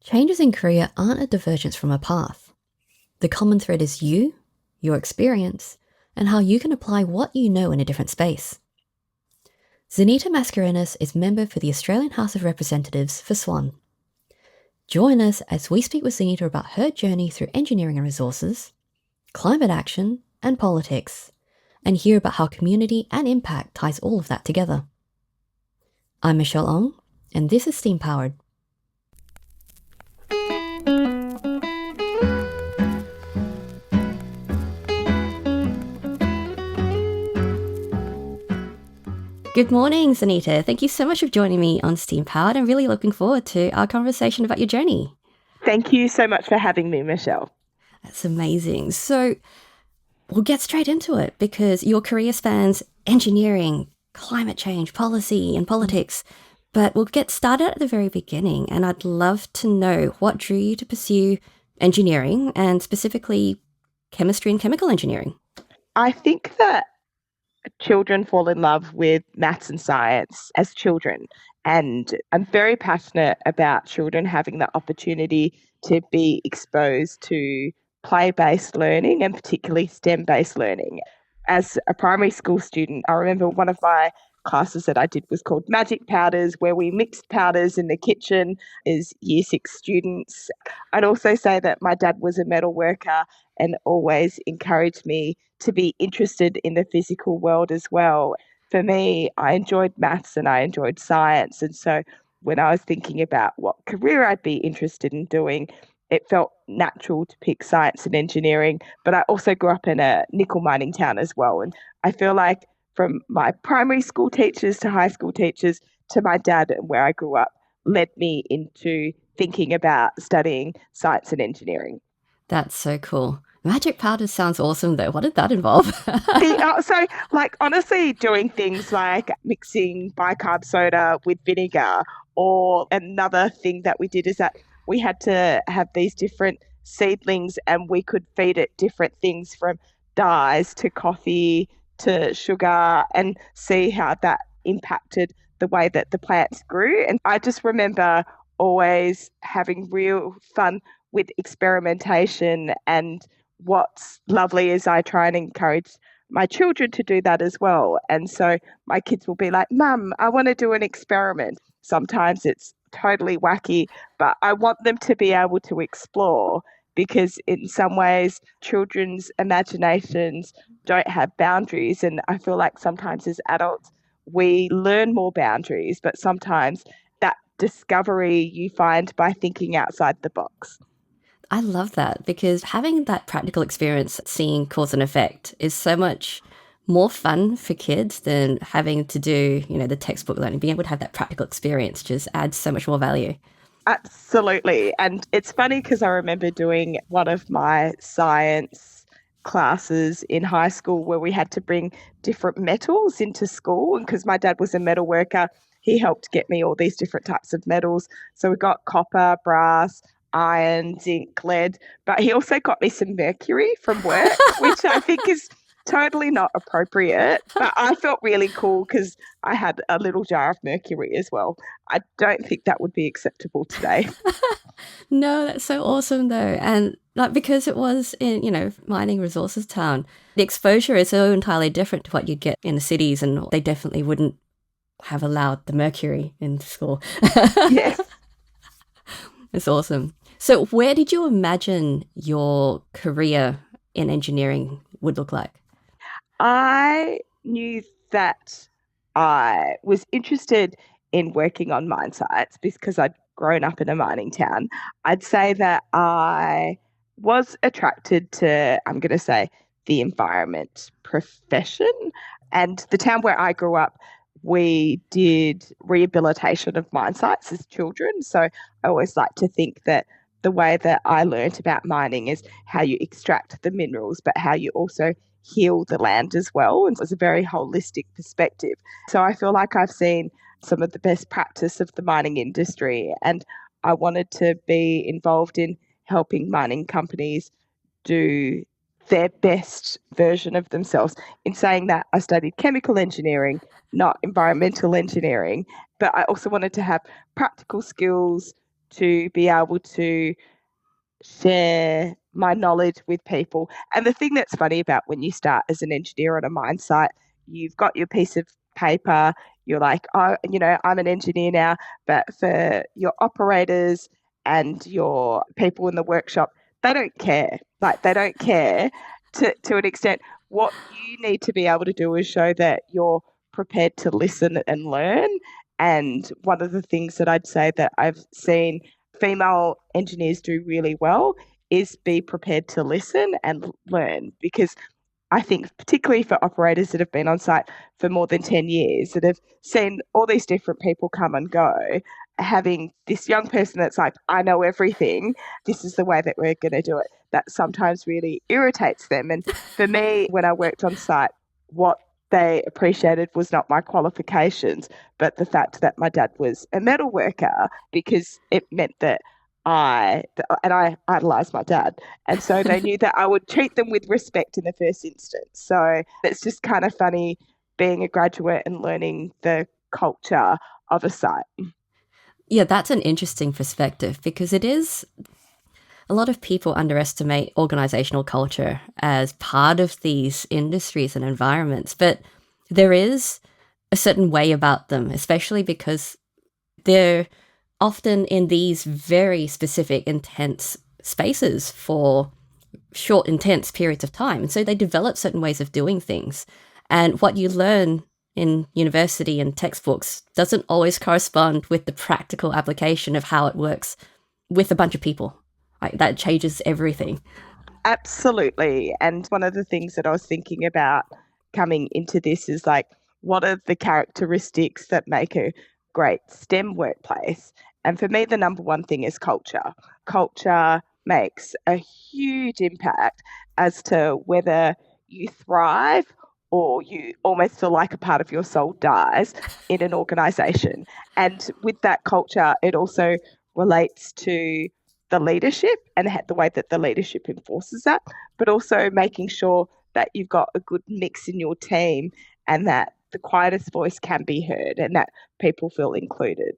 Changes in career aren't a divergence from a path. The common thread is you, your experience, and how you can apply what you know in a different space. Zaneta Mascarenhas is member for the Australian House of Representatives for Swan. Join us as we speak with Zaneta about her journey through engineering and resources, climate action, and politics, and hear about how community and impact ties all of that together. I'm Michelle Ong, and this is Steam Powered. Good morning, Zaneta. Thank you so much for joining me on Steam Powered. I'm really looking forward to our conversation about your journey. Thank you so much for having me, Michelle. That's amazing. So we'll get straight into it because your career spans engineering, climate change, policy, and politics. But we'll get started at the very beginning, and I'd love to know what drew you to pursue engineering and specifically chemistry and chemical engineering. I think that children fall in love with maths and science as children. And I'm very passionate about children having the opportunity to be exposed to play-based learning and particularly STEM-based learning. As a primary school student, I remember one of my classes that I did was called Magic Powders, where we mixed powders in the kitchen as Year 6 students. I'd also say that my dad was a metal worker and always encouraged me to be interested in the physical world as well. For me, I enjoyed maths and I enjoyed science. And so when I was thinking about what career I'd be interested in doing, it felt natural to pick science and engineering. But I also grew up in a nickel mining town as well. And I feel like from my primary school teachers to high school teachers to my dad and where I grew up led me into thinking about studying science and engineering. That's so cool. Magic powder sounds awesome, though. What did that involve? Honestly, doing things like mixing bicarb soda with vinegar, or another thing that we did is that we had to have these different seedlings and we could feed it different things from dyes to coffee to sugar and see how that impacted the way that the plants grew. And I just remember always having real fun with experimentation, and what's lovely is I try and encourage my children to do that as well. And so my kids will be like, Mum, I want to do an experiment. Sometimes it's totally wacky, but I want them to be able to explore, because in some ways children's imaginations don't have boundaries. And I feel like sometimes as adults, we learn more boundaries, but sometimes that discovery you find by thinking outside the box. I love that, because having that practical experience, seeing cause and effect, is so much more fun for kids than having to do, the textbook learning. Being able to have that practical experience just adds so much more value. Absolutely. And it's funny because I remember doing one of my science classes in high school where we had to bring different metals into school. And because my dad was a metal worker, he helped get me all these different types of metals. So we got copper, brass, iron, zinc, lead, but he also got me some mercury from work, which I think is totally not appropriate. But I felt really cool because I had a little jar of mercury as well. I don't think that would be acceptable today. No, that's so awesome though. And because it was in, mining resources town, the exposure is so entirely different to what you'd get in the cities, and they definitely wouldn't have allowed the mercury in school. Yes. It's awesome. So where did you imagine your career in engineering would look like? I knew that I was interested in working on mine sites because I'd grown up in a mining town. I'd say that I was attracted to, I'm going to say, the environment profession. And the town where I grew up, we did rehabilitation of mine sites as children. So I always like to think that the way that I learnt about mining is how you extract the minerals, but how you also heal the land as well. And so it's a very holistic perspective. So I feel like I've seen some of the best practice of the mining industry, and I wanted to be involved in helping mining companies do their best version of themselves. In saying that, I studied chemical engineering, not environmental engineering, but I also wanted to have practical skills to be able to share my knowledge with people. And the thing that's funny about when you start as an engineer on a mine site, you've got your piece of paper, you're like, oh, I'm an engineer now. But for your operators and your people in the workshop, they don't care. Like, they don't care to an extent. What you need to be able to do is show that you're prepared to listen and learn. And one of the things that I'd say that I've seen female engineers do really well is be prepared to listen and learn, because I think particularly for operators that have been on site for more than 10 years, that have seen all these different people come and go, having this young person that's like, I know everything, this is the way that we're going to do it, that sometimes really irritates them. And for me, when I worked on site, what they appreciated was not my qualifications, but the fact that my dad was a metal worker, because it meant that I idolized my dad. And so they knew that I would treat them with respect in the first instance. So it's just kind of funny being a graduate and learning the culture of a site. Yeah, that's an interesting perspective because it is a lot of people underestimate organizational culture as part of these industries and environments, but there is a certain way about them, especially because they're often in these very specific, intense spaces for short, intense periods of time. And so they develop certain ways of doing things. And what you learn in university and textbooks doesn't always correspond with the practical application of how it works with a bunch of people. Like, that changes everything. Absolutely. And one of the things that I was thinking about coming into this is like, what are the characteristics that make a great STEM workplace? And for me, the number one thing is culture. Culture makes a huge impact as to whether you thrive or you almost feel like a part of your soul dies in an organization. And with that culture, it also relates to the leadership and the way that the leadership enforces that, but also making sure that you've got a good mix in your team and that the quietest voice can be heard and that people feel included.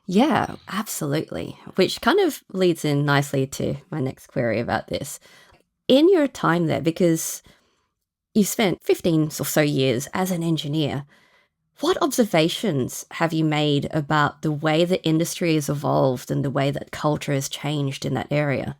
Yeah, absolutely. Which kind of leads in nicely to my next query about this. In your time there, because you spent 15 or so years as an engineer, what observations have you made about the way the industry has evolved and the way that culture has changed in that area?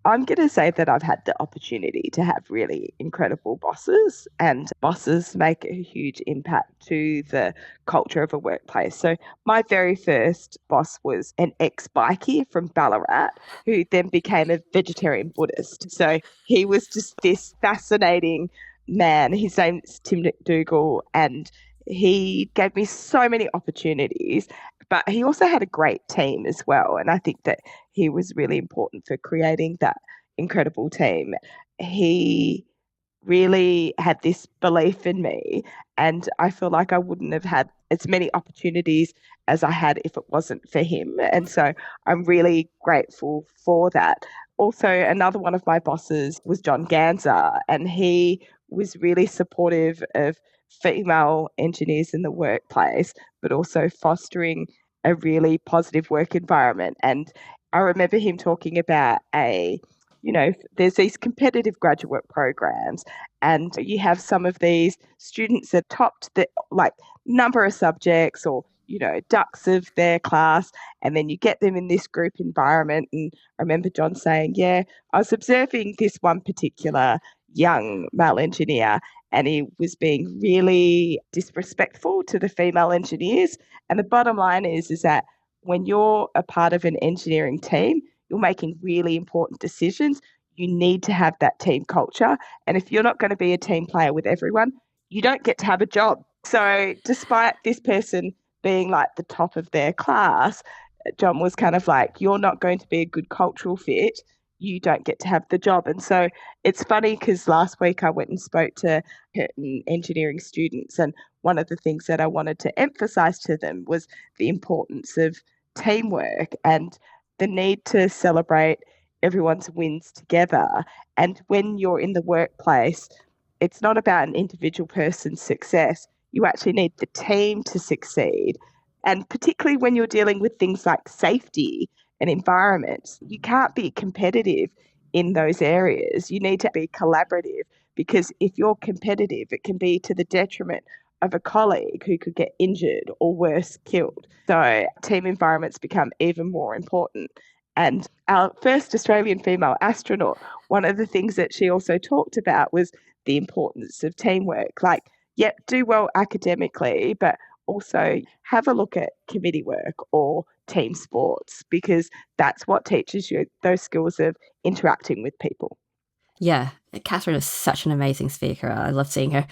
I'm going to say that I've had the opportunity to have really incredible bosses, and bosses make a huge impact to the culture of a workplace. So, my very first boss was an ex bikie from Ballarat who then became a vegetarian Buddhist. So, he was just this fascinating man. His name's Tim McDougall, and he gave me so many opportunities, but he also had a great team as well. And I think that he was really important for creating that incredible team. He really had this belief in me, and I feel like I wouldn't have had as many opportunities as I had if it wasn't for him. And so I'm really grateful for that. Also, another one of my bosses was John Ganzer, and he was really supportive of female engineers in the workplace, but also fostering a really positive work environment. And I remember him talking about there's these competitive graduate programs, and you have some of these students that topped the like number of subjects or ducks of their class, and then you get them in this group environment. And I remember John saying, yeah, I was observing this one particular young male engineer, and he was being really disrespectful to the female engineers. And the bottom line is that when you're a part of an engineering team, you're making really important decisions. You need to have that team culture. And if you're not going to be a team player with everyone, you don't get to have a job. So, despite this person being like the top of their class, John was kind of like, you're not going to be a good cultural fit. You don't get to have the job. And so it's funny because last week I went and spoke to engineering students, and one of the things that I wanted to emphasize to them was the importance of teamwork and the need to celebrate everyone's wins together. And when you're in the workplace, it's not about an individual person's success. You actually need the team to succeed. And particularly when you're dealing with things like safety, and environment, you can't be competitive in those areas. You need to be collaborative, because if you're competitive, it can be to the detriment of a colleague who could get injured or worse, killed. So team environments become even more important. And our first Australian female astronaut, one of the things that she also talked about was the importance of teamwork. Like, yep, do well academically, but also have a look at committee work or team sports, because that's what teaches you those skills of interacting with people. Yeah, Catherine is such an amazing speaker. I love seeing her.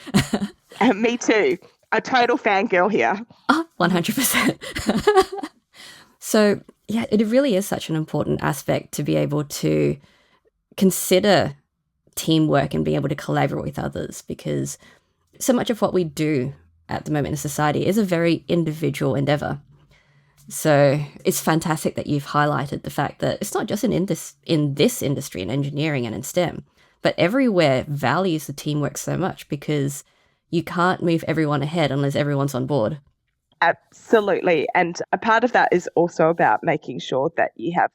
And me too. A total fangirl here. Oh, 100%. So, yeah, it really is such an important aspect to be able to consider teamwork and be able to collaborate with others, because so much of what we do at the moment in society is a very individual endeavor. So it's fantastic that you've highlighted the fact that it's not just in this industry, in engineering and in STEM, but everywhere values the teamwork so much, because you can't move everyone ahead unless everyone's on board. Absolutely. And a part of that is also about making sure that you have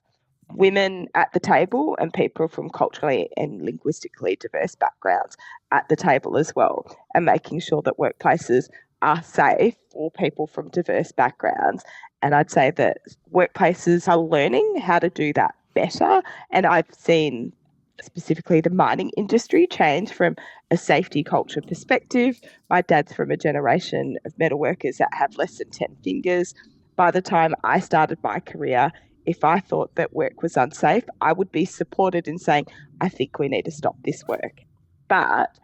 women at the table and people from culturally and linguistically diverse backgrounds at the table as well, and making sure that workplaces are safe for people from diverse backgrounds. And I'd say that workplaces are learning how to do that better. And I've seen specifically the mining industry change from a safety culture perspective. My dad's from a generation of metal workers that have less than 10 fingers. By the time I started my career, if I thought that work was unsafe, I would be supported in saying, I think we need to stop this work. But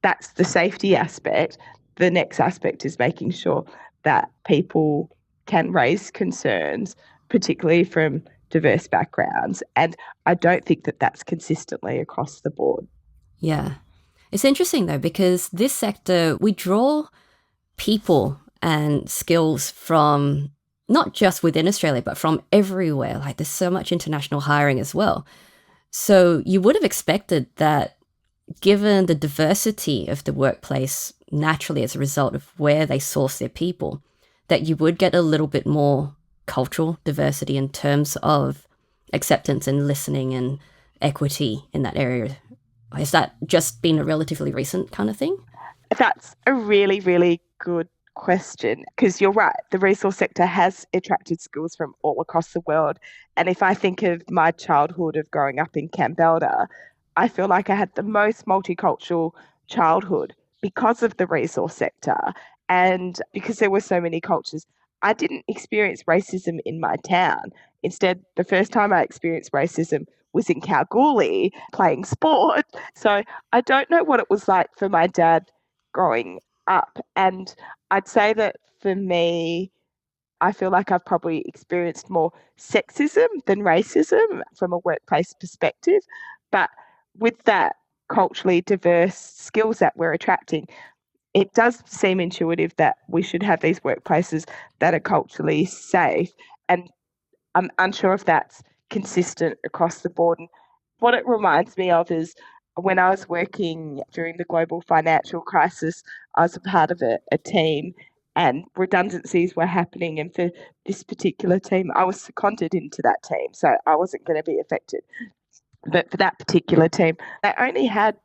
that's the safety aspect. The next aspect is making sure that people can raise concerns, particularly from diverse backgrounds. And I don't think that that's consistently across the board. Yeah. It's interesting though, because this sector, we draw people and skills from not just within Australia, but from everywhere. Like there's so much international hiring as well. So you would have expected that, given the diversity of the workplace naturally as a result of where they source their people, that you would get a little bit more cultural diversity in terms of acceptance and listening and equity in that area. Has that just been a relatively recent kind of thing? That's a really, really good question, because you're right. The resource sector has attracted skills from all across the world. And if I think of my childhood of growing up in Cambodia, I feel like I had the most multicultural childhood because of the resource sector. And because there were so many cultures, I didn't experience racism in my town. Instead, the first time I experienced racism was in Kalgoorlie playing sport. So I don't know what it was like for my dad growing up. And I'd say that for me, I feel like I've probably experienced more sexism than racism from a workplace perspective. But with that culturally diverse skills that we're attracting, it does seem intuitive that we should have these workplaces that are culturally safe. And I'm unsure if that's consistent across the board. And what it reminds me of is when I was working during the global financial crisis, I was a part of a team, and redundancies were happening. And for this particular team, I was seconded into that team, so I wasn't going to be affected. But for that particular team, they only had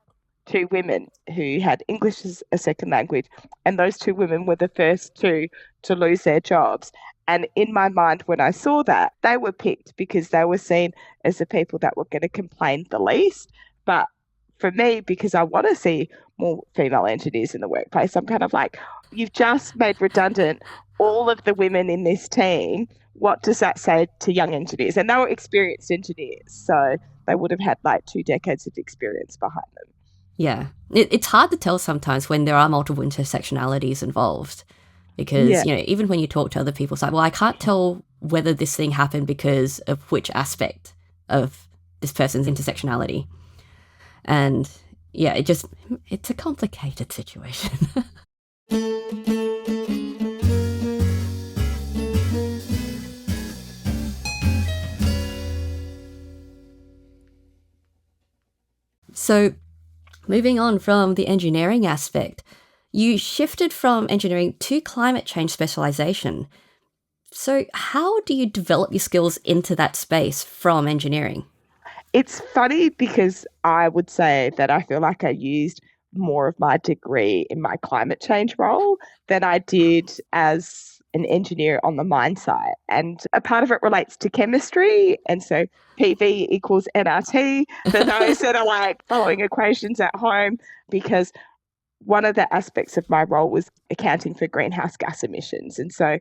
two women who had English as a second language, and those two women were the first two to lose their jobs. And in my mind, when I saw that, they were picked because they were seen as the people that were going to complain the least. But for me, because I want to see more female engineers in the workplace, I'm kind of like, you've just made redundant all of the women in this team. What does that say to young engineers? And they were experienced engineers, so they would have had like 2 decades of experience behind them. Yeah. It's hard to tell sometimes when there are multiple intersectionalities involved, because, Yeah. Even when you talk to other people, it's like, well, I can't tell whether this thing happened because of which aspect of this person's intersectionality. And yeah, it's a complicated situation. So moving on from the engineering aspect, you shifted from engineering to climate change specialization. So, how do you develop your skills into that space from engineering? It's funny because I would say that I feel like I used more of my degree in my climate change role than I did as an engineer on the mine site. And a part of it relates to chemistry. And so PV equals nRT for those that are like following equations at home, because one of the aspects of my role was accounting for greenhouse gas emissions. And so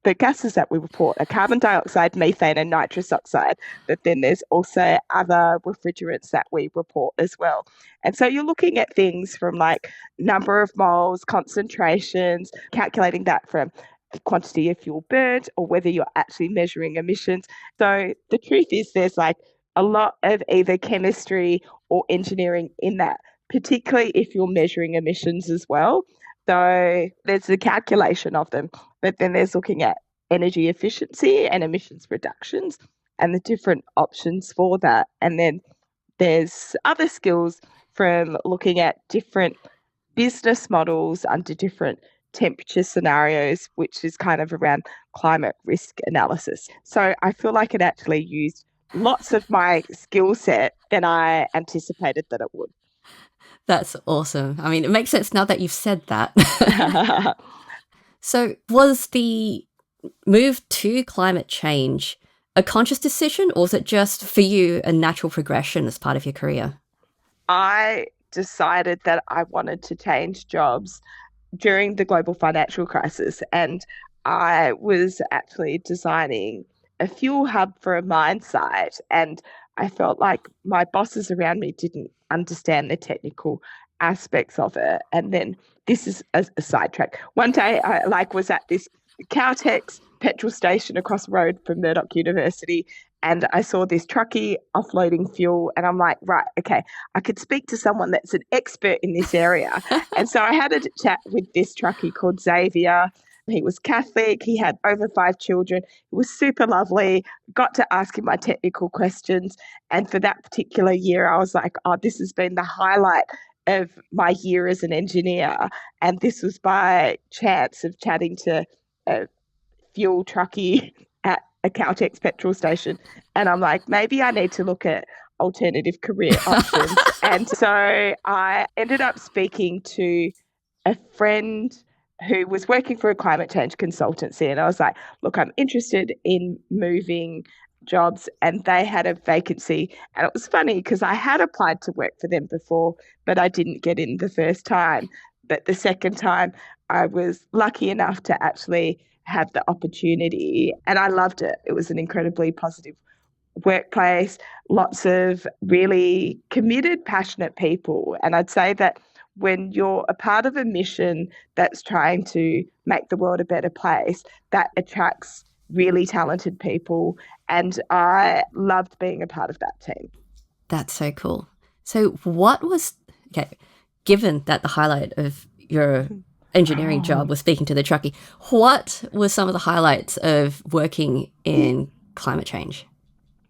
the gases that we report are carbon dioxide, methane, and nitrous oxide. But then there's also other refrigerants that we report as well. And so you're looking at things from like number of moles, concentrations, calculating that from the quantity of fuel burnt or whether you're actually measuring emissions. So the truth is there's like a lot of either chemistry or engineering in that, particularly if you're measuring emissions as well. So there's the calculation of them, but then there's looking at energy efficiency and emissions reductions and the different options for that. And then there's other skills from looking at different business models under different temperature scenarios, which is kind of around climate risk analysis. So I feel like it actually used lots of my skill set than I anticipated that it would. That's awesome. I mean, it makes sense now that you've said that. So, was the move to climate change a conscious decision, or was it just for you a natural progression as part of your career? I decided that I wanted to change jobs during the global financial crisis, and I was actually designing a fuel hub for a mine site, and I felt like my bosses around me didn't understand the technical aspects of it. And then this is a sidetrack. One day I was at this Caltex petrol station across the road from Murdoch University, and I saw this truckie offloading fuel, and I'm like, right, okay, I could speak to someone that's an expert in this area. And so I had a chat with this truckie called Xavier. He was Catholic. He had over 5 children. It was super lovely. Got to ask him my technical questions. And for that particular year, I was like, oh, this has been the highlight of my year as an engineer. And this was by chance of chatting to a fuel truckie at a Caltex petrol station. And I'm like, maybe I need to look at alternative career options. And so I ended up speaking to a friend who was working for a climate change consultancy. And I was like, look, I'm interested in moving jobs. And they had a vacancy. And it was funny because I had applied to work for them before, but I didn't get in the first time. But the second time, I was lucky enough to actually have the opportunity. And I loved it. It was an incredibly positive workplace, lots of really committed, passionate people. And I'd say that when you're a part of a mission that's trying to make the world a better place, that attracts really talented people. And I loved being a part of that team. That's so cool. So, what was, okay, given that the highlight of your engineering job was speaking to the truckie, what were some of the highlights of working in climate change?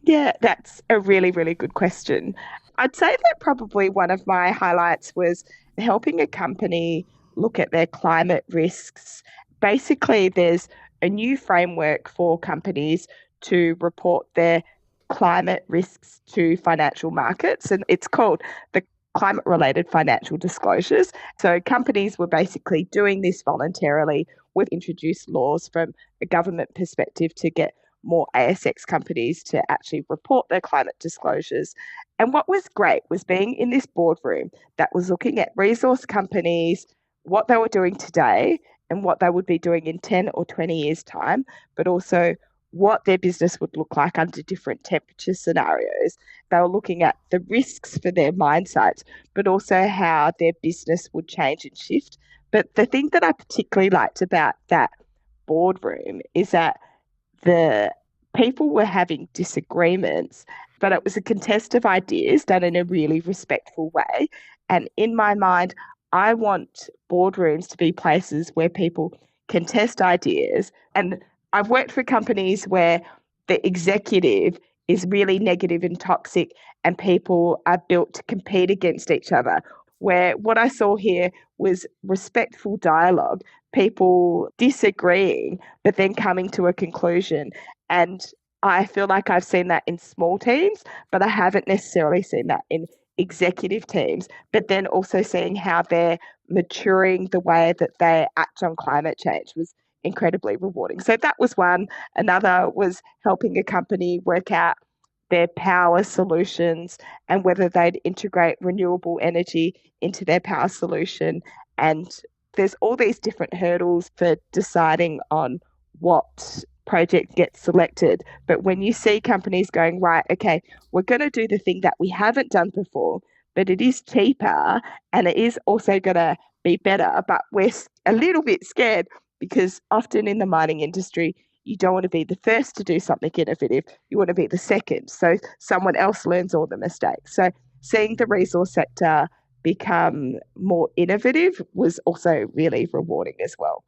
Yeah, that's a really, really good question. I'd say that probably one of my highlights was helping a company look at their climate risks. Basically, there's a new framework for companies to report their climate risks to financial markets, and it's called the climate related financial disclosures. So companies were basically doing this voluntarily. We've introduced laws from a government perspective to get more ASX companies to actually report their climate disclosures. And what was great was being in this boardroom that was looking at resource companies, what they were doing today and what they would be doing in 10 or 20 years' time, but also what their business would look like under different temperature scenarios. They were looking at the risks for their mine sites, but also how their business would change and shift. But the thing that I particularly liked about that boardroom is that the people were having disagreements, but it was a contest of ideas done in a really respectful way. And in my mind, I want boardrooms to be places where people can test ideas. And I've worked for companies where the executive is really negative and toxic, and people are built to compete against each other. Where what I saw here was respectful dialogue, people disagreeing, but then coming to a conclusion. And I feel like I've seen that in small teams, but I haven't necessarily seen that in executive teams, but then also seeing how they're maturing the way that they act on climate change was incredibly rewarding. So that was one. Another was helping a company work out their power solutions and whether they'd integrate renewable energy into their power solution. And there's all these different hurdles for deciding on what project gets selected. But when you see companies going, right, okay, we're going to do the thing that we haven't done before, but it is cheaper and it is also going to be better, but we're a little bit scared because often in the mining industry, you don't want to be the first to do something innovative. You want to be the second. So someone else learns all the mistakes. So seeing the resource sector become more innovative was also really rewarding as well.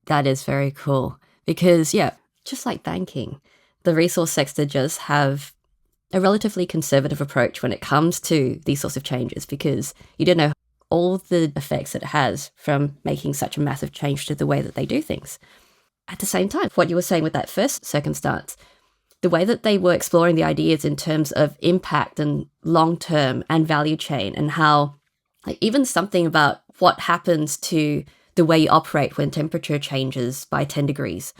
That is very cool because, yeah, just like banking, the resource sector just have a relatively conservative approach when it comes to these sorts of changes because you don't know all the effects that it has from making such a massive change to the way that they do things. At the same time, what you were saying with that first circumstance, the way that they were exploring the ideas in terms of impact and long-term and value chain and how like, even something about what happens to the way you operate when temperature changes by 10 degrees,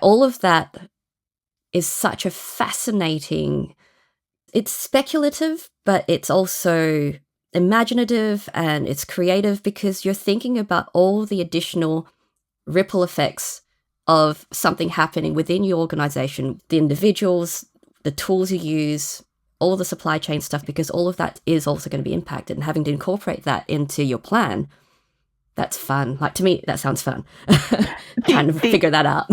all of that is such a fascinating, it's speculative, but it's also imaginative and it's creative because you're thinking about all the additional ripple effects of something happening within your organization, the individuals, the tools you use, all the supply chain stuff, because all of that is also going to be impacted and having to incorporate that into your plan. That's fun. Like to me, that sounds fun. Trying to figure that out.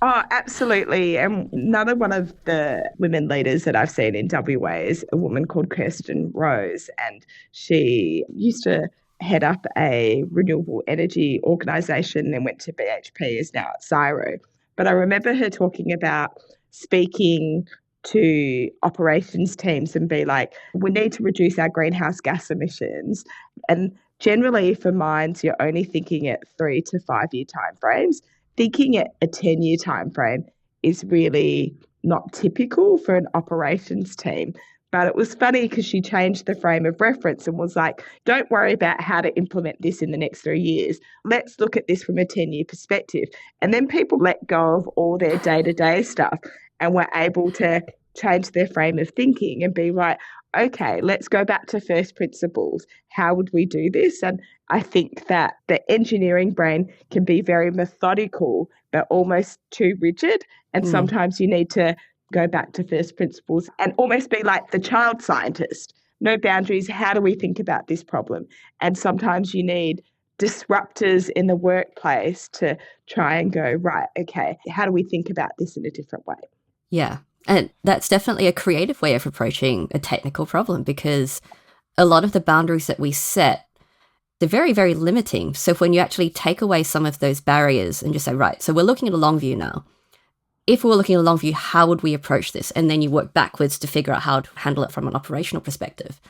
Oh, absolutely. And another one of the women leaders that I've seen in WA is a woman called Kirsten Rose. And she used to head up a renewable energy organisation and went to BHP, is now at Cyro. But I remember her talking about speaking to operations teams and be like, we need to reduce our greenhouse gas emissions. And generally for mines, you're only thinking at 3 to 5 year timeframes. Thinking at a 10-year timeframe is really not typical for an operations team. But it was funny because she changed the frame of reference and was like, don't worry about how to implement this in the next 3 years. Let's look at this from a 10-year perspective. And then people let go of all their day-to-day stuff and were able to change their frame of thinking and be right, okay, let's go back to first principles. How would we do this? And I think that the engineering brain can be very methodical, but almost too rigid. And sometimes you need to go back to first principles and almost be like the child scientist. No boundaries. How do we think about this problem? And sometimes you need disruptors in the workplace to try and go, right, okay, how do we think about this in a different way? Yeah. And that's definitely a creative way of approaching a technical problem because a lot of the boundaries that we set, they're very, very limiting. So when you actually take away some of those barriers and just say, right, so we're looking at a long view now. If we were looking at a long view, how would we approach this? And then you work backwards to figure out how to handle it from an operational perspective.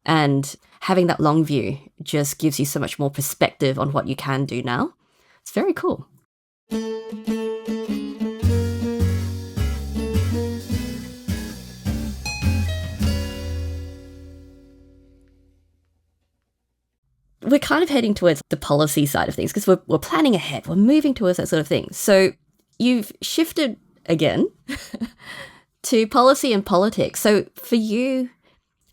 And having that long view just gives you so much more perspective on what you can do now. It's very cool. We're kind of heading towards the policy side of things because we're planning ahead. We're moving towards that sort of thing. So you've shifted again to policy and politics. So for you,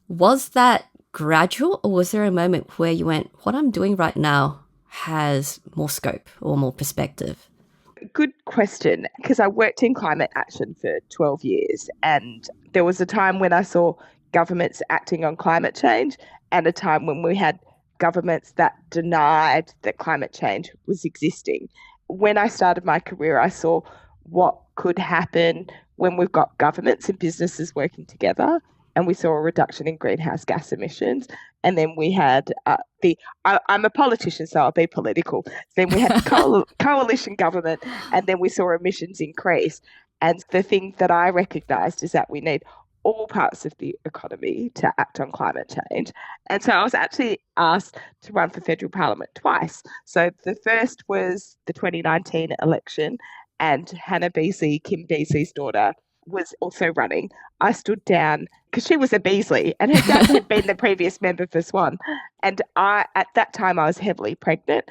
was that gradual or was there a moment where you went, what I'm doing right now has more scope or more perspective? Good question, because I worked in climate action for 12 years and there was a time when I saw governments acting on climate change and a time when we had governments that denied that climate change was existing. When I started my career, I saw what could happen when we've got governments and businesses working together, and we saw a reduction in greenhouse gas emissions. And then we had I'm a politician, so I'll be political. Then we had coalition government, and then we saw emissions increase. And the thing that I recognised is that we need all parts of the economy to act on climate change. And so I was actually asked to run for federal parliament twice. So the first was the 2019 election, and Hannah Beasley, Kim Beasley's daughter, was also running. I stood down because she was a Beasley and her dad had been the previous member for Swan. And at that time, I was heavily pregnant.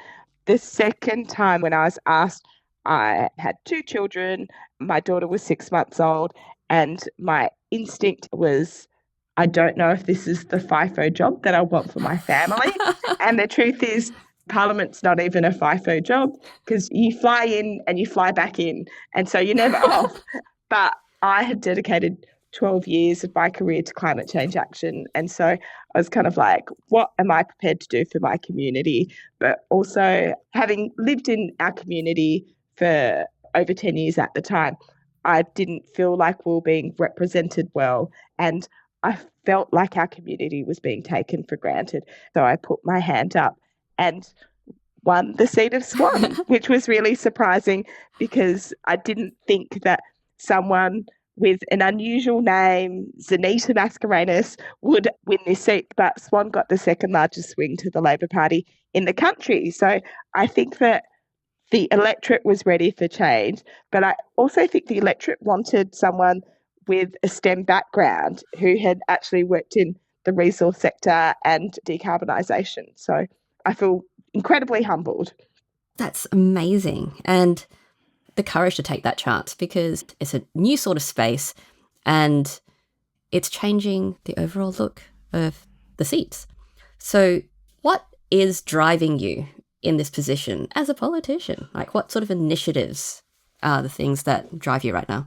The second time when I was asked, I had two children. My daughter was 6 months old, and my instinct was, I don't know if this is the FIFO job that I want for my family. And the truth is, Parliament's not even a FIFO job because you fly in and you fly back in. And so you're never off. But I had dedicated 12 years of my career to climate change action. And so I was kind of like, what am I prepared to do for my community? But also, having lived in our community for over 10 years at the time, I didn't feel like we were being represented well. And I felt like our community was being taken for granted. So I put my hand up and won the seat of Swan, which was really surprising because I didn't think that someone with an unusual name, Zaneta Mascarenhas, would win this seat. But Swan got the second largest swing to the Labor Party in the country. So I think that the electorate was ready for change, but I also think the electorate wanted someone with a STEM background who had actually worked in the resource sector and decarbonisation. So I feel incredibly humbled. That's amazing. And the courage to take that chance, because it's a new sort of space and it's changing the overall look of the seats. So what is driving you in this position as a politician? Like, what sort of initiatives are the things that drive you right now?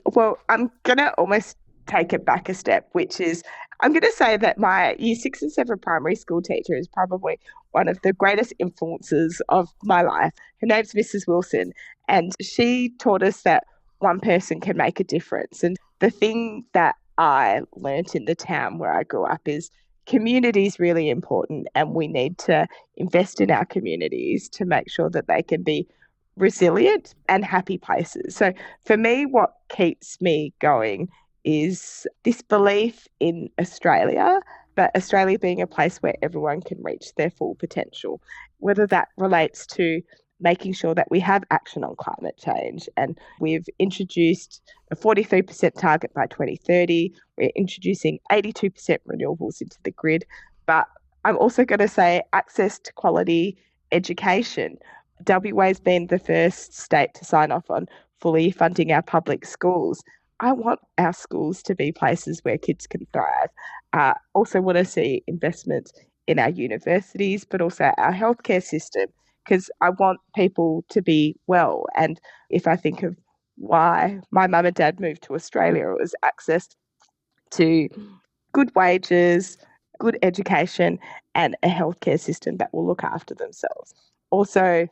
Well, I'm going to almost take it back a step, which is I'm going to say that my year 6 and 7 primary school teacher is probably one of the greatest influences of my life. Her name's Mrs. Wilson, and she taught us that one person can make a difference. And the thing that I learnt in the town where I grew up is community is really important, and we need to invest in our communities to make sure that they can be resilient and happy places. So for me, what keeps me going is this belief in Australia, but Australia being a place where everyone can reach their full potential, whether that relates to making sure that we have action on climate change. And we've introduced a 43% target by 2030. We're introducing 82% renewables into the grid. But I'm also going to say access to quality education. WA's been the first state to sign off on fully funding our public schools. I want our schools to be places where kids can thrive. Also want to see investments in our universities, but also our healthcare system, because I want people to be well. And if I think of why my mum and dad moved to Australia, it was access to good wages, good education, and a healthcare system that will look after themselves. Also,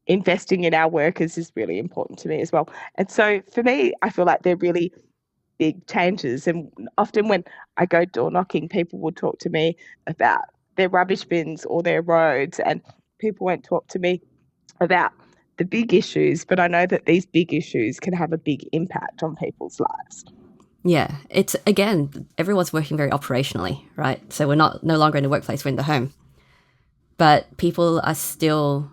investing in our workers is really important to me as well. And so for me, I feel like they're really big changes. And often when I go door knocking, people will talk to me about their rubbish bins or their roads, and people won't talk to me about the big issues, but I know that these big issues can have a big impact on people's lives. Yeah, it's, again, everyone's working very operationally, right? So we're no longer in the workplace, we're in the home. But people are still,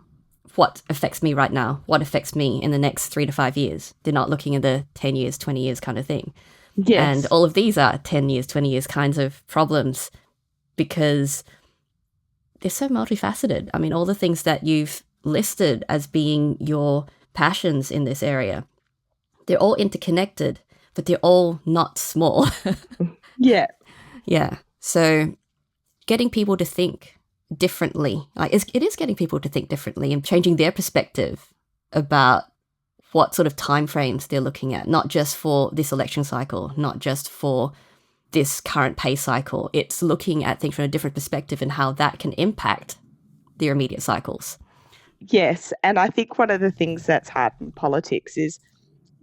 what affects me right now? What affects me in the next 3 to 5 years? They're not looking at the 10 years, 20 years kind of thing. Yes. And all of these are 10 years, 20 years kinds of problems because they're so multifaceted. I mean, all the things that you've listed as being your passions in this area, they're all interconnected, but they're all not small. Yeah. Yeah. So getting people to think differently, like it is getting people to think differently and changing their perspective about what sort of timeframes they're looking at, not just for this election cycle, not just for this current pay cycle. It's looking at things from a different perspective and how that can impact their immediate cycles. Yes. And I think one of the things that's hard in politics is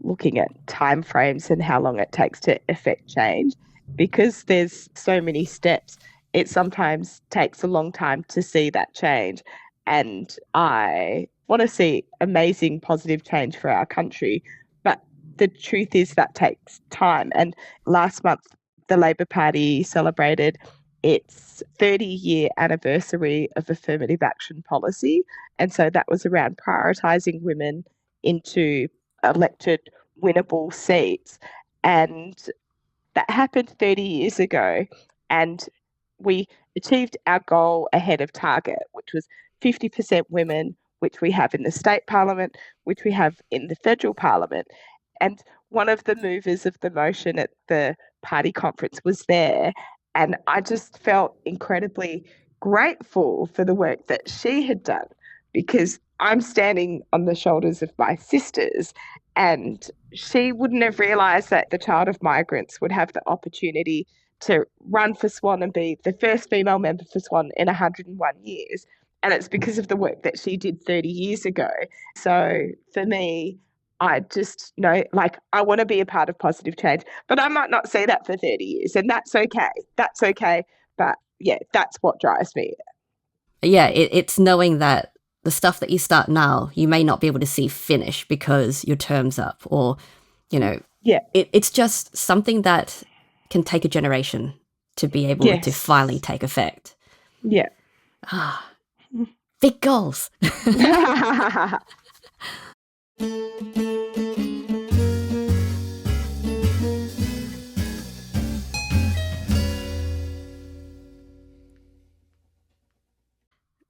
looking at timeframes and how long it takes to effect change. Because there's so many steps, it sometimes takes a long time to see that change. And I want to see amazing positive change for our country. But the truth is that takes time. And last month, the Labor Party celebrated its 30-year anniversary of affirmative action policy. And so that was around prioritising women into elected winnable seats. And that happened 30 years ago. And we achieved our goal ahead of target, which was 50% women, which we have in the state parliament, which we have in the federal parliament. And one of the movers of the motion at the party conference was there. And I just felt incredibly grateful for the work that she had done, because I'm standing on the shoulders of my sisters, and she wouldn't have realised that the child of migrants would have the opportunity to run for Swan and be the first female member for Swan in 101 years. And it's because of the work that she did 30 years ago. So for me, I just know, like, I want to be a part of positive change, but I might not see that for 30 years, and that's okay. That's okay. But yeah, that's what drives me. Yeah, it's knowing that the stuff that you start now, you may not be able to see finish because your term's up, or, Yeah. it's just something that can take a generation to be able to finally take effect. Yeah. Big goals.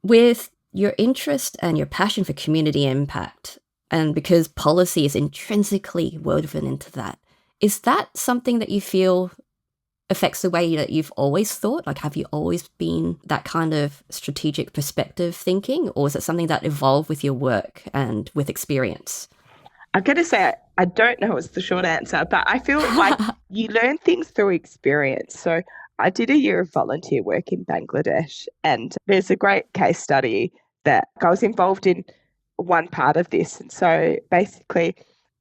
With your interest and your passion for community impact, and because policy is intrinsically woven into that, is that something that you feel affects the way that you've always thought? Like, have you always been that kind of strategic perspective thinking, or is it something that evolved with your work and with experience? I've got to say, I don't know is the short answer, but I feel like you learn things through experience. So I did a year of volunteer work in Bangladesh, and there's a great case study that I was involved in one part of this. And so basically,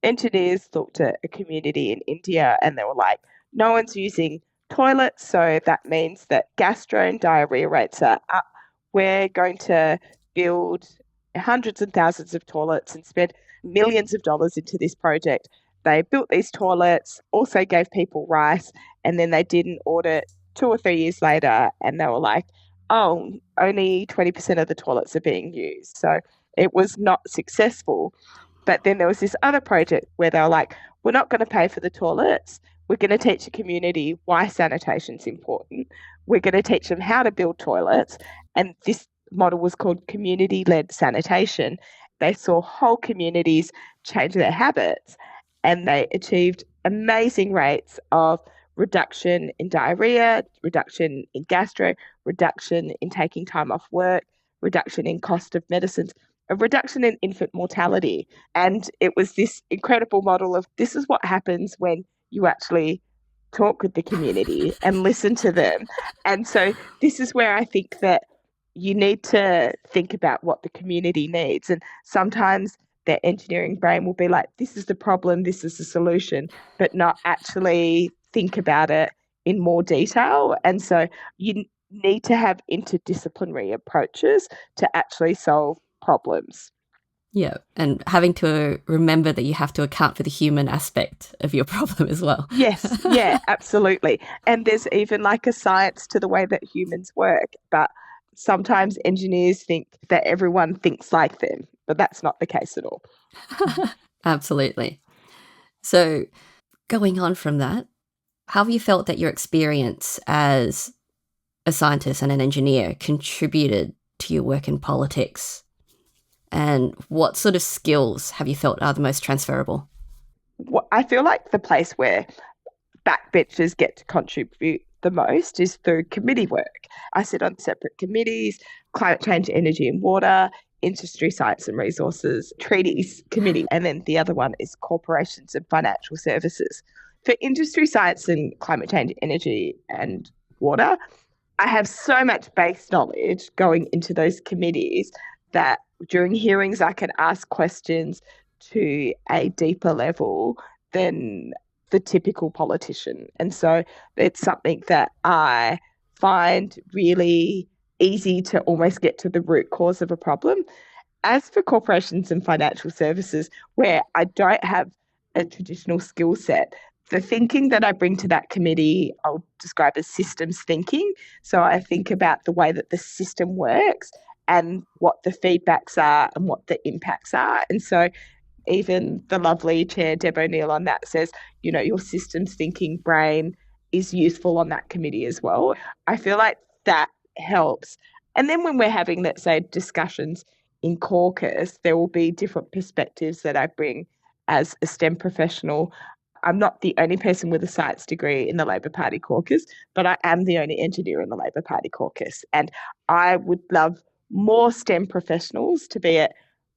engineers looked at a community in India and they were like, no one's using toilets, so that means that gastro and diarrhea rates are up. We're going to build hundreds and thousands of toilets and spend millions of dollars into this project. They built these toilets, also gave people rice, and then they did an audit 2 or 3 years later, and they were like, oh, only 20% of the toilets are being used. So it was not successful. But then there was this other project where they were like, we're not going to pay for the toilets. We're going to teach the community why sanitation is important. We're going to teach them how to build toilets. And this model was called community-led sanitation. They saw whole communities change their habits, and they achieved amazing rates of reduction in diarrhea, reduction in gastro, reduction in taking time off work, reduction in cost of medicines, a reduction in infant mortality. And it was this incredible model of this is what happens when you actually talk with the community and listen to them. And so this is where I think that you need to think about what the community needs. And sometimes their engineering brain will be like, this is the problem, this is the solution, but not actually think about it in more detail. And so you need to have interdisciplinary approaches to actually solve problems. Yeah, and having to remember that you have to account for the human aspect of your problem as well. Yes, yeah, absolutely. And there's even like a science to the way that humans work, but sometimes engineers think that everyone thinks like them, but that's not the case at all. Absolutely. So going on from that, how have you felt that your experience as a scientist and an engineer contributed to your work in politics? And what sort of skills have you felt are the most transferable? I feel like the place where backbenchers get to contribute the most is through committee work. I sit on separate committees: climate change, energy and water, industry, science and resources, treaties committee, and then the other one is corporations and financial services. For industry, science and climate change, energy and water, I have so much base knowledge going into those committees that during hearings I can ask questions to a deeper level than the typical politician. And so it's something that I find really easy to almost get to the root cause of a problem. As for corporations and financial services, where I don't have a traditional skill set, The thinking that I bring to that committee, I'll describe as systems thinking. So I think about the way that the system works and what the feedbacks are and what the impacts are. And so even the lovely Chair Deb O'Neill on that says, your systems thinking brain is useful on that committee as well. I feel like that helps. And then when we're having, let's say, discussions in caucus, there will be different perspectives that I bring as a STEM professional. I'm not the only person with a science degree in the Labor Party caucus, but I am the only engineer in the Labor Party caucus. And I would love more STEM professionals to be at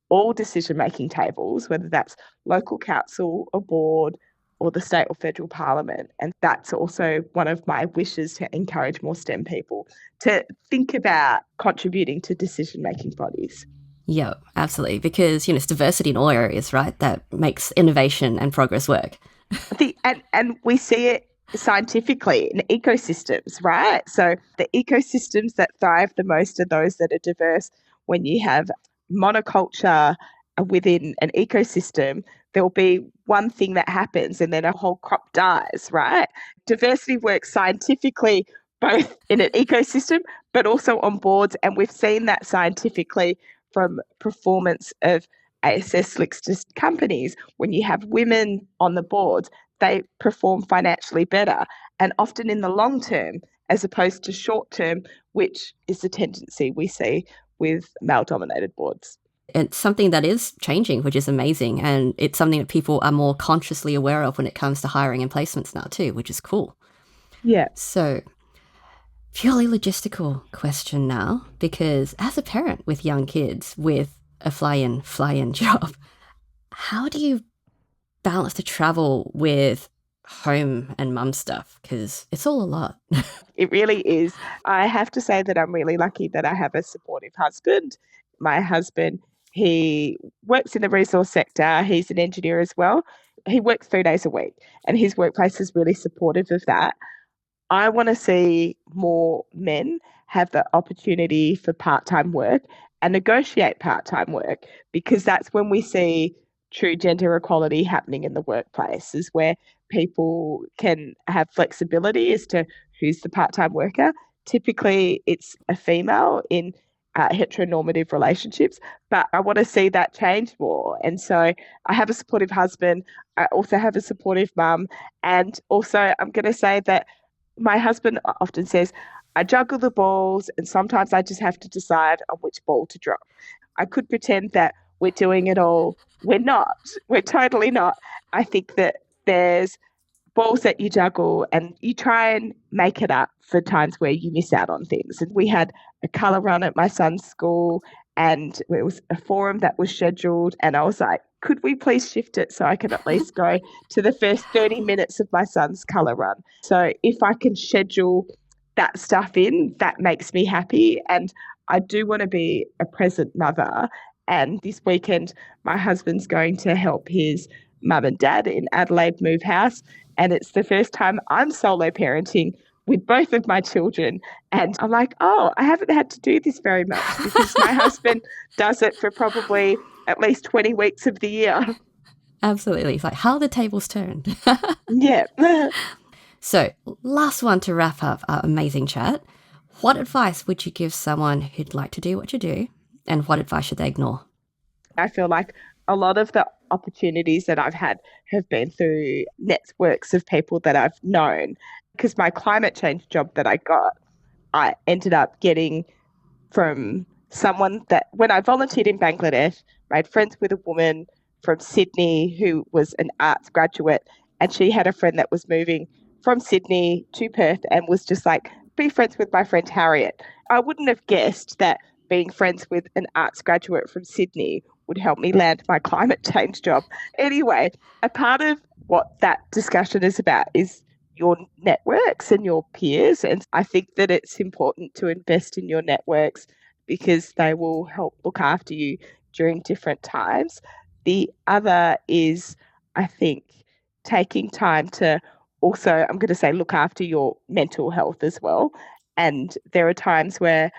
all decision-making tables, whether that's local council, a board, or the state or federal parliament. And that's also one of my wishes, to encourage more STEM people to think about contributing to decision-making bodies. Yeah, absolutely. Because, it's diversity in all areas, right? That makes innovation and progress work. And we see it scientifically in ecosystems, right? So the ecosystems that thrive the most are those that are diverse. When you have monoculture within an ecosystem, there'll be one thing that happens and then a whole crop dies, right? Diversity works scientifically both in an ecosystem but also on boards, and we've seen that scientifically from performance of ASX listed companies. When you have women on the boards, they perform financially better, and often in the long term as opposed to short term, which is the tendency we see with male-dominated boards. It's something that is changing, which is amazing. And it's something that people are more consciously aware of when it comes to hiring and placements now too, which is cool. Yeah. So, purely logistical question now, because as a parent with young kids with a fly-in job, how do you balance the travel with home and mum stuff? Because it's all a lot. It really is. I have to say that I'm really lucky that I have a supportive husband. My husband, he works in the resource sector. He's an engineer as well. He works 3 days a week, and his workplace is really supportive of that. I want to see more men have the opportunity for part-time work and negotiate part-time work, because that's when we see true gender equality happening in the workplace, is where people can have flexibility as to who's the part-time worker. Typically, it's a female in heteronormative relationships, but I want to see that change more. And so I have a supportive husband. I also have a supportive mum. And also, I'm going to say that my husband often says, I juggle the balls and sometimes I just have to decide on which ball to drop. I could pretend that we're doing it all. We're not. We're totally not. I think that there's balls that you juggle and you try and make it up for times where you miss out on things. And we had a colour run at my son's school, and it was a forum that was scheduled, and I was like, could we please shift it so I can at least go to the first 30 minutes of my son's colour run? So if I can schedule that stuff in, that makes me happy. And I do want to be a present mother. And this weekend, my husband's going to help his mum and dad in Adelaide move house. And it's the first time I'm solo parenting with both of my children. And I'm like, oh, I haven't had to do this very much because my husband does it for probably at least 20 weeks of the year. Absolutely. It's like, how are the tables turned? Yeah. So, last one to wrap up our amazing chat. What advice would you give someone who'd like to do what you do, and what advice should they ignore? I feel like a lot of the opportunities that I've had have been through networks of people that I've known, because my climate change job that I got, I ended up getting from someone that, when I volunteered in Bangladesh, made friends with a woman from Sydney who was an arts graduate, and she had a friend that was moving from Sydney to Perth and was just like, be friends with my friend Harriet. I wouldn't have guessed that being friends with an arts graduate from Sydney would help me land my climate change job. Anyway, a part of what that discussion is about is your networks and your peers. And I think that it's important to invest in your networks because they will help look after you during different times. The other is, I think, taking time to also, I'm going to say, look after your mental health as well. And there are times where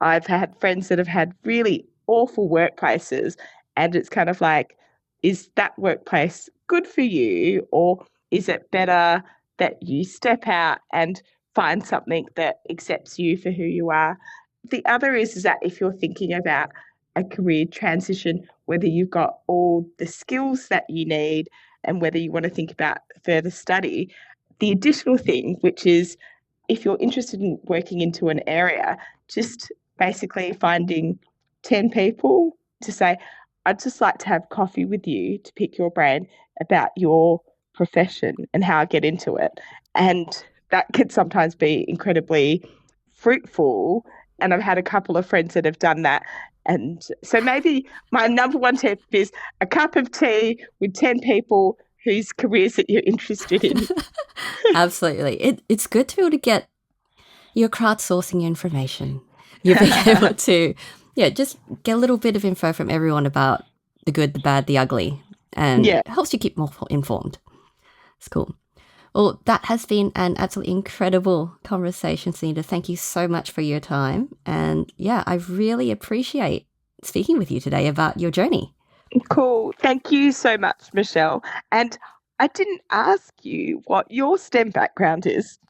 I've had friends that have had really awful workplaces, and it's kind of like, is that workplace good for you, or is it better that you step out and find something that accepts you for who you are? The other is that if you're thinking about a career transition, whether you've got all the skills that you need and whether you want to think about further study, the additional thing, which is if you're interested in working into an area, just basically finding 10 people to say, I'd just like to have coffee with you to pick your brain about your profession and how I get into it. And that can sometimes be incredibly fruitful. And I've had a couple of friends that have done that. And so maybe my number one tip is a cup of tea with 10 people whose careers that you're interested in. Absolutely. It's good to be able to get your crowdsourcing your information. You're being able to, just get a little bit of info from everyone about the good, the bad, the ugly, and it helps you keep more informed. It's cool. Well, that has been an absolutely incredible conversation, Zaneta. Thank you so much for your time. And I really appreciate speaking with you today about your journey. Cool. Thank you so much, Michelle. And I didn't ask you what your STEM background is.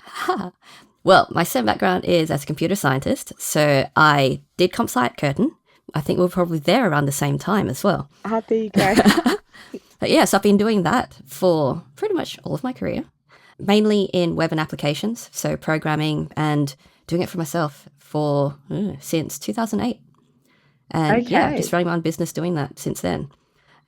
Well, my STEM background is as a computer scientist. So I did comp sci at Curtin. I think we were probably there around the same time as well. There you go. But yes, I've been doing that for pretty much all of my career, mainly in web and applications, so programming and doing it for myself since 2008. And just running my own business doing that since then.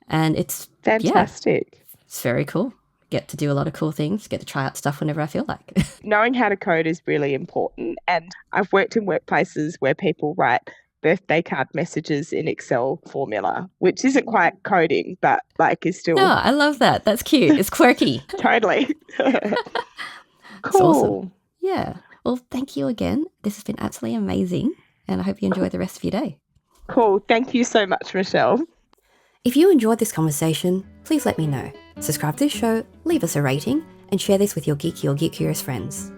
And it's fantastic. It's very cool. Get to do a lot of cool things, get to try out stuff whenever I feel like. Knowing how to code is really important. And I've worked in workplaces where people write birthday card messages in Excel formula, which isn't quite coding, but is still... No, I love that. That's cute. It's quirky. Totally. Cool. It's awesome. Yeah. Well, thank you again. This has been absolutely amazing. And I hope you enjoy the rest of your day. Cool. Thank you so much, Michelle. If you enjoyed this conversation, please let me know. Subscribe to this show, leave us a rating, and share this with your geeky or geek curious friends.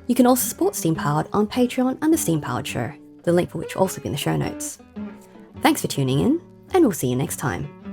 You can also support Steam Powered on Patreon under Steam Powered Show, the link for which will also be in the show notes. Thanks for tuning in, and we'll see you next time.